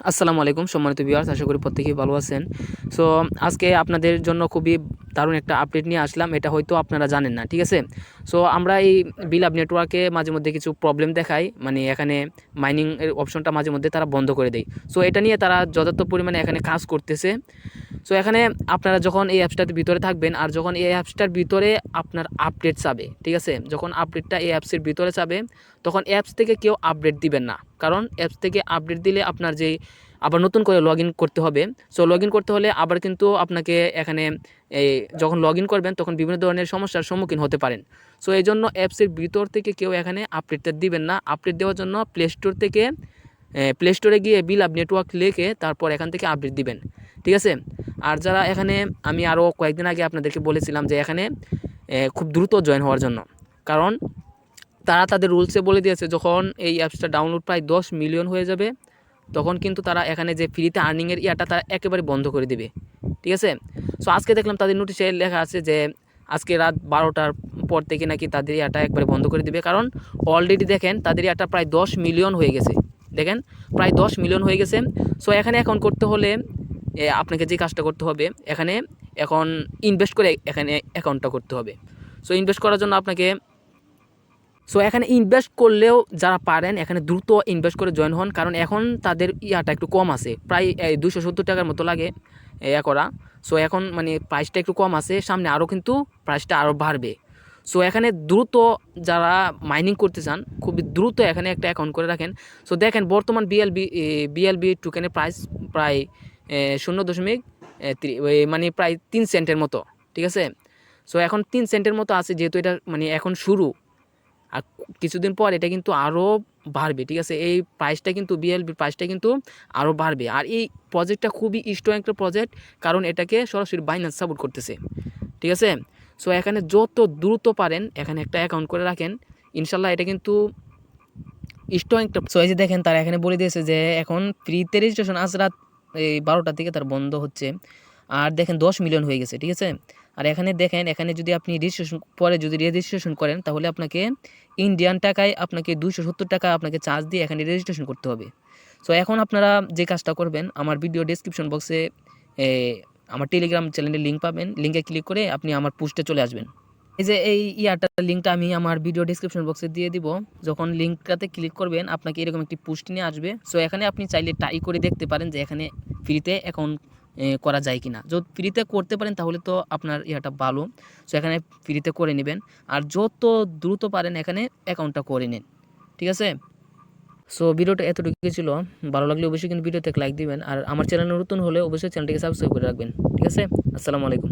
আসসালামু আলাইকুম সম্মানিত ভিউয়ার্স, আশা করি প্রত্যেকেই ভালো আছেন। সো আজকে আপনাদের জন্য খুবই দারুণ একটা আপডেট নিয়ে আসলাম। এটা হয়তো আপনারা জানেন না, ঠিক আছে? সো আমরা এই বিলাপ নেটওয়ার্কে মাঝে মধ্যে কিছু প্রবলেম দেখায়, মানে এখানে মাইনিং এর অপশনটা মাঝে মধ্যে তারা বন্ধ করে দেয়। সো এটা নিয়ে তারা যথার্থ পরিমাণে এখানে কাজ করতেছে। সো এখানে আপনারা যখন এই অ্যাপসটার ভিতরে থাকবেন আর যখন এই অ্যাপসটার ভিতরে আপনার আপডেট চাবে, ঠিক আছে? যখন আপডেটটা এই অ্যাপসের ভিতরে চাবে তখন অ্যাপস থেকে কেউ আপডেট দিবেন না। কারণ অ্যাপস থেকে আপডেট দিলে আপনার যেই আবার নতুন করে লগইন করতে হবে। সো লগইন করতে হলে আবার কিন্তু আপনাকে এখানে এই যখন লগইন করবেন তখন বিভিন্ন ধরনের সমস্যার সম্মুখীন হতে পারেন। সো এইজন্য অ্যাপসের ভিতর থেকে কেউ এখানে আপডেটটা দিবেন না। আপডেট দেওয়ার জন্য প্লে স্টোর থেকে প্লে স্টোরে গিয়ে বিলাপ নেটওয়ার্ক লিখে তারপর এখান থেকে আপডেট দিবেন, ঠিক আছে? আর যারা এখানে আমি আরও কয়েকদিন আগে আপনাদেরকে বলেছিলাম যে এখানে খুব দ্রুত জয়েন হওয়ার জন্য, কারণ তারা তাদের রুলসে বলে দিয়েছে যখন এই অ্যাপসটা ডাউনলোড প্রায় 10 মিলিয়ন হয়ে যাবে তখন কিন্তু তারা এখানে যে ফ্রিতে আর্নিংয়ের ইয়াটা তারা একেবারে বন্ধ করে দেবে, ঠিক আছে? সো আজকে দেখলাম তাদের নোটিশে লেখা আছে যে আজকে রাত 12টার পর থেকে নাকি তাদের ইয়াটা একবারে বন্ধ করে দেবে, কারণ অলরেডি দেখেন তাদের ইয়াটা প্রায় 10 মিলিয়ন হয়ে গেছে। দেখেন প্রায় 10 মিলিয়ন হয়ে গেছে। সো এখানে অ্যাকাউন্ট করতে হলে আপনাকে যে কাজটা করতে হবে, এখানে এখন ইনভেস্ট করে এখানে অ্যাকাউন্টটা করতে হবে। সো ইনভেস্ট করার জন্য আপনাকে এখানে ইনভেস্ট করলেও যারা পারেন এখানে দ্রুত ইনভেস্ট করে জয়েন হন, কারণ এখন তাদের ইয়াটা একটু কম আছে, প্রায় 270 টাকার মতো লাগে করা। সো এখন মানে প্রাইসটা একটু কম আছে, সামনে আরও কিন্তু প্রাইসটা আরও বাড়বে। সো এখানে দ্রুত যারা মাইনিং করতে চান খুবই দ্রুত এখানে একটা অ্যাকাউন্ট করে রাখেন। সো দেখেন বর্তমান বিএলবি টোকেনের প্রাইস প্রায় 0 দশমিক মানে প্রায় 3 সেন্টের মতো, ঠিক আছে? সো এখন 3 সেন্টের মতো আছে, যেহেতু এটা মানে এখন শুরু, আর কিছুদিন পর এটা কিন্তু আরও বাড়বে, ঠিক আছে? এই প্রাইসটা কিন্তু বিএলবির প্রাইসটা কিন্তু আরও বাড়বে। আর এই প্রজেক্টটা খুবই স্ট্রং একটা প্রজেক্ট, কারণ এটাকে সরাসরি বাইন্যান্স সাপোর্ট করতেছে, ঠিক আছে? সো এখানে যত দ্রুত পারেন এখানে একটা অ্যাকাউন্ট করে রাখেন, ইনশাল্লাহ এটা কিন্তু স্ট্রং একটা। সো এই যে দেখেন তারা এখানে বলে দিয়েছে যে এখন ফ্রিতে রেজিস্ট্রেশন আজ রাত এই 12টা থেকে তার বন্ধ হচ্ছে। আর দেখেন 10 মিলিয়ন হয়ে গেছে, ঠিক আছে? আর এখানে দেখেন এখানে যদি আপনি রেজিস্ট্রেশন করেন তাহলে আপনাকে ইন্ডিয়ান টাকায় আপনাকে 270 টাকা আপনাকে চার্জ দিয়ে এখানে রেজিস্ট্রেশন করতে হবে। সো এখন আপনারা যে কাজটা করবেন, আমার ভিডিও ডেসক্রিপশন বক্সে আমার টেলিগ্রাম চ্যানেলের লিঙ্ক পাবেন, লিঙ্কে ক্লিক করে আপনি আমার পোস্টে চলে আসবেন। এই যে এই ইয়াটার লিঙ্কটা আমি আমার ভিডিও ডেসক্রিপশন বক্সে দিয়ে দিব। যখন লিঙ্কটাতে ক্লিক করবেন আপনাকে এরকম একটি পোস্ট নিয়ে আসবে। সো এখানে আপনি চাইলে ট্রাই করে দেখতে পারেন যে এখানে ফ্রিতে অ্যাকাউন্ট করা যায় কিনা। যদি ফ্রিতে করতে পারেন তাহলে তো আপনার ইয়াটা ভালো। সো এখানে ফ্রিতে করে নেবেন, আর যত দ্রুত পারেন এখানে অ্যাকাউন্টটা করে নিন, ঠিক আছে? সো ভিডিওটা এতটুকু ছিল। ভালো লাগলে অবশ্যই কিন্তু ভিডিওতে লাইক দিবেন, আর আমার চ্যানেলে নতুন হলে অবশ্যই চ্যানেলটিকে সাবস্ক্রাইব করে রাখবেন, ঠিক আছে? আসসালামু আলাইকুম।